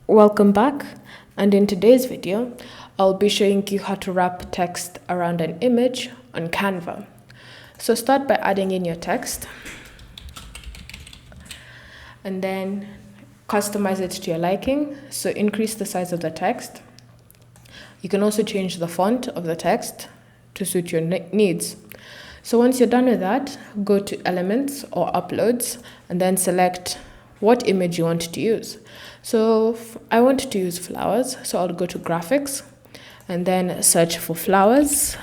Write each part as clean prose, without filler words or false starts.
Welcome back, and in today's video I'll be showing you how to wrap text around an image on Canva. So start by adding in your text and then customize it to your liking. So increase the size of the text. You can also change the font of the text to suit your needs. So once you're done with that, go to Elements or Uploads and then select what image you want to use. So I want to use flowers, so I'll go to Graphics and then search for flowers.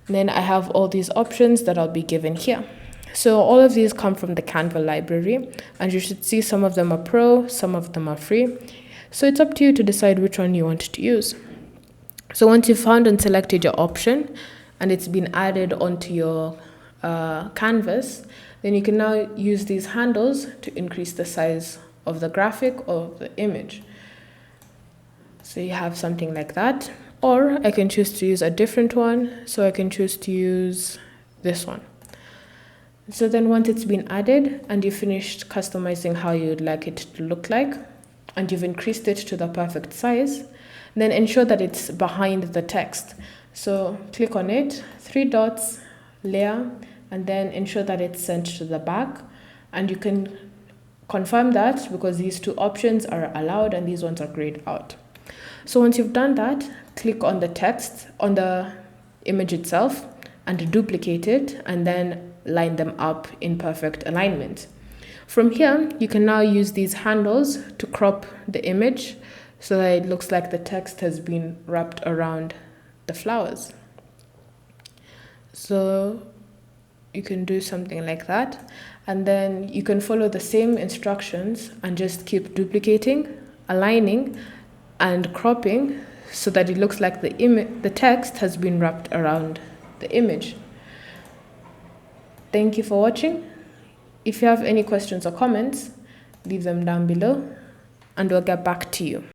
And then I have all these options that I'll be given here. So all of these come from the Canva library, and you should see some of them are pro, some of them are free. So it's up to you to decide which one you want to use. So once you've found and selected your option and it's been added onto your canvas, then you can now use these handles to increase the size of the graphic or the image. So you have something like that, or I can choose to use a different one. So I can choose to use this one. So then once it's been added and you finished customizing how you'd like it to look like, and you've increased it to the perfect size, then ensure that it's behind the text. So click on it, 3 dots, layer, and then ensure that it's sent to the back. And you can confirm that because these two options are allowed and these ones are grayed out. So once you've done that, click on the text on the image itself and duplicate it and then line them up in perfect alignment. From here, you can now use these handles to crop the image so that it looks like the text has been wrapped around the flowers. So you can do something like that, and then you can follow the same instructions and just keep duplicating, aligning, and cropping so that it looks like the text has been wrapped around the image. Thank you for watching. If you have any questions or comments, leave them down below and we'll get back to you.